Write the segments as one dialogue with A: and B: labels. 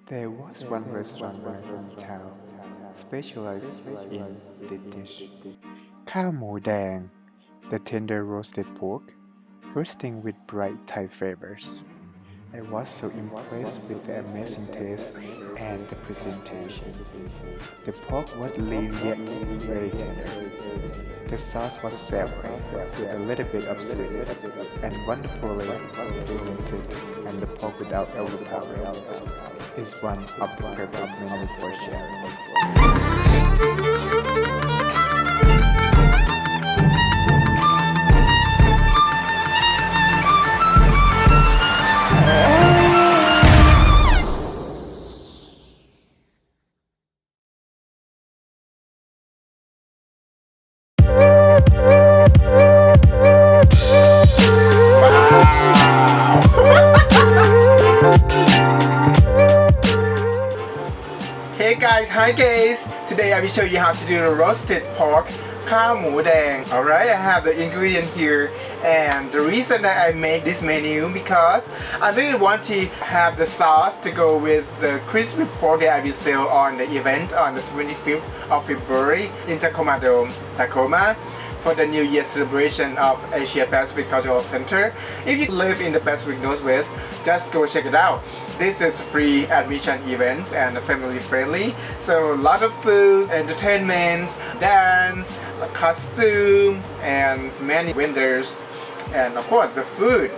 A: There was one restaurant in my hometown specialized in the dish. Kao Moo Daeng, the tender roasted pork, bursting with bright Thai flavors. I was so impressed with the amazing taste and the presentation. The pork was lean yet very tender. The sauce was savory with a little bit of sweetness and wonderfully complemented, and the pork without overpowering it is one of the perfect menu for sharing.
B: Hey guys, hi guys! Today I will show you how to do the roasted pork Kao Moo Daeng. Alright, I have the ingredient here, and the reason that I make this menu because I really want to have the sauce to go with the crispy pork that I will sell on the event on the 25th of February in Tacoma Dome, Tacoma, for the New Year celebration of Asia Pacific Cultural Center. If you live in the Pacific Northwest, just go check it out. This is free admission event and family friendly. So a lot of food, entertainment, dance, costume, and many vendors, and of course the food.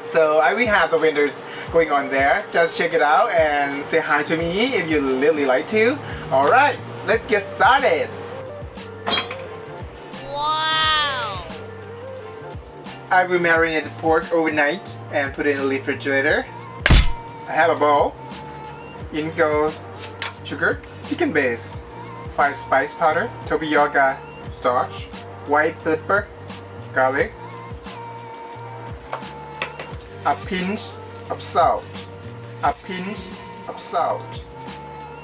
B: So I will have the vendors going on there. Just check it out and say hi to me if you really like to. Alright, let's get started.
C: Wow!
B: I will marinate the pork overnight and put it in the refrigerator. I have a bowl. In goes sugar, chicken base, 5 spice powder, tapioca, starch, white pepper, garlic, a pinch of salt,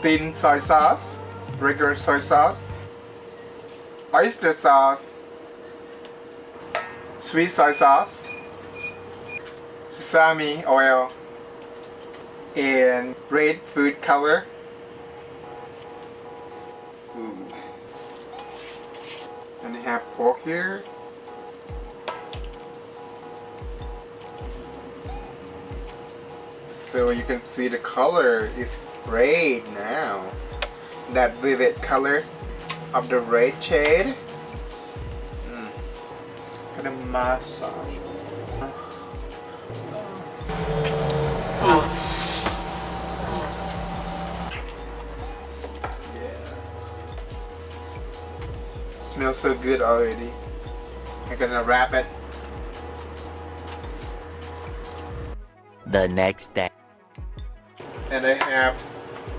B: thin soy sauce, regular soy sauce, oyster sauce, sweet soy sauce, sesame oil, and red food color. Ooh. And I have pork here. So you can see the color is red now. That vivid color of the red shade. Gonna massage. Smells so good already. I'm gonna wrap it.
C: The next day.
B: And I have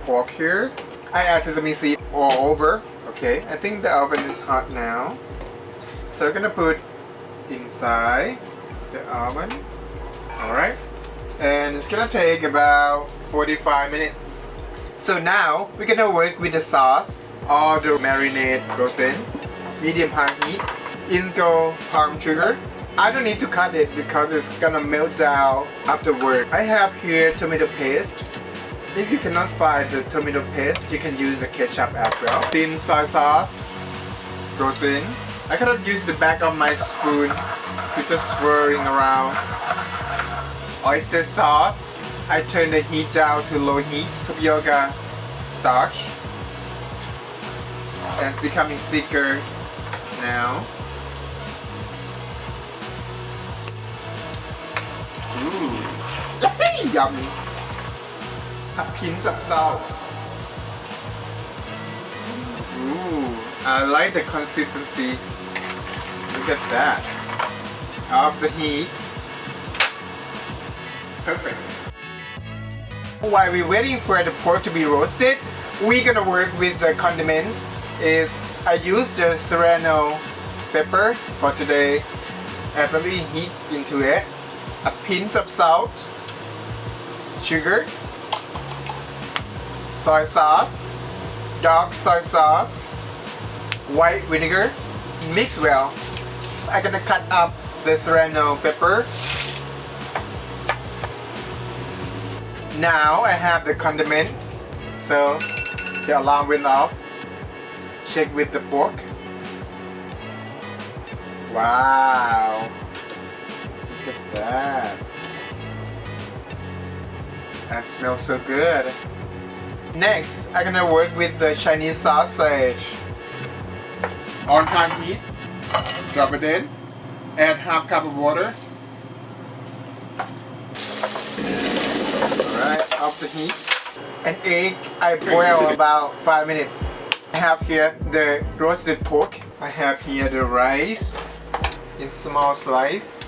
B: pork here. I add sesame seed all over. Okay, I think the oven is hot now. So I'm gonna put inside the oven. Alright. And it's gonna take about 45 minutes. So now we're gonna work with the sauce. All the marinade goes in. Medium high heat. In go palm sugar. I don't need to cut it because it's gonna melt down afterward. I have here tomato paste. If you cannot find the tomato paste, you can use the ketchup as well. Thin soy sauce goes in. I cannot use the back of my spoon to just swirling around. Oyster sauce. I turn the heat down to low heat. Tapioca starch. And it's becoming thicker now. Ooh, yummy. A pinch of salt. Ooh, I like the consistency. Look at that. Of the heat. Perfect. While we're waiting for the pork to be roasted, we're gonna work with the condiments. I use the serrano pepper for today. Add a little heat into it. A pinch of salt, sugar, soy sauce, dark soy sauce, white vinegar. Mix well. I'm gonna cut up the serrano pepper. Now I have the condiments. So the alarm went off. Check with the pork. Wow. Look at that. That smells so good. Next, I'm gonna work with the Chinese sausage. On high heat, drop it in, add half cup of water. Alright, off the heat. An egg, I boil about 5 minutes. I have here the roasted pork. I have here the rice in small slice.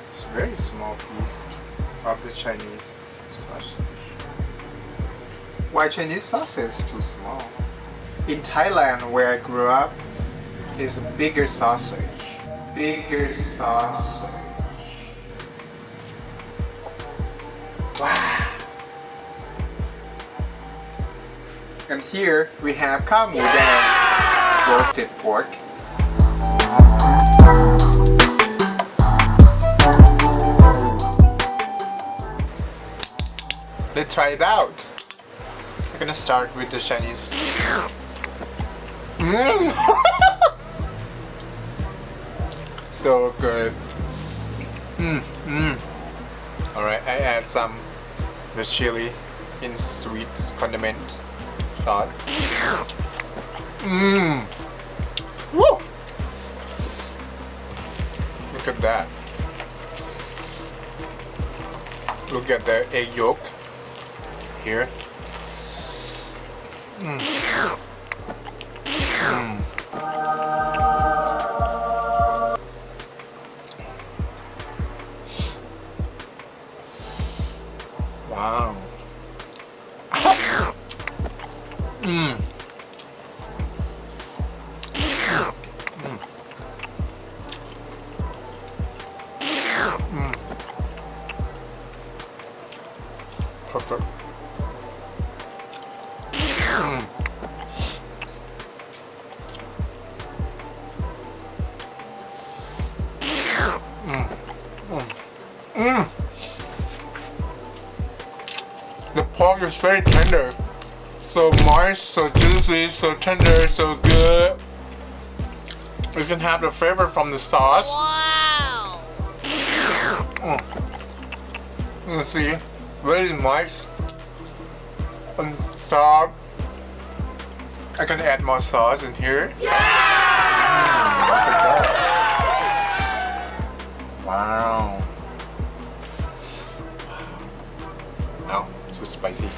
B: It's a very small piece of the Chinese sausage. Why Chinese sausage is too small? In Thailand, where I grew up, is a bigger sausage. Bigger sausage. Wow. And here we have Kao Moo Daeng roasted pork. Let's try it out. I'm gonna start with the Chinese. So good. Alright, I add some the chili in sweet condiment sauce. Woo! Look at that. Look at the egg yolk here. Wow. Perfect. The pork is very tender, so moist, so juicy, so tender, so good. You can have the flavor from the sauce.
C: Wow!
B: You see, very moist and soft. I can add more sauce in here. Look at that. Wow. Wow, too spicy.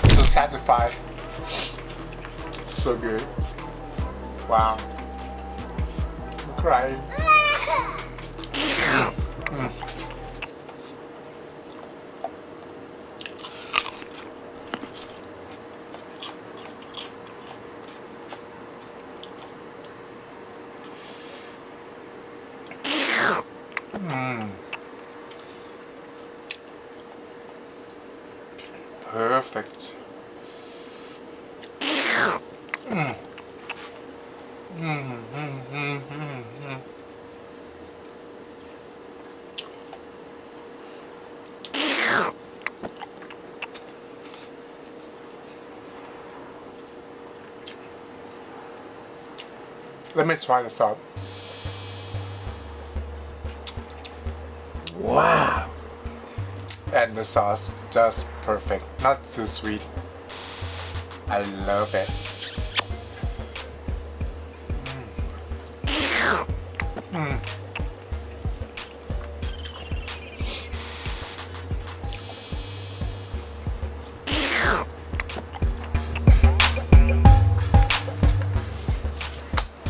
B: So satisfied. So good. Wow. I'm crying. Perfect. Let me try the sauce. Wow. And the sauce just perfect, not too sweet. I love it.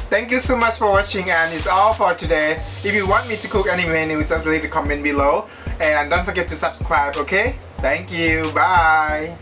B: Thank you so much for watching, and it's all for today. If you want me to cook any menu, just leave a comment below. And don't forget to subscribe, okay? Thank you. Bye.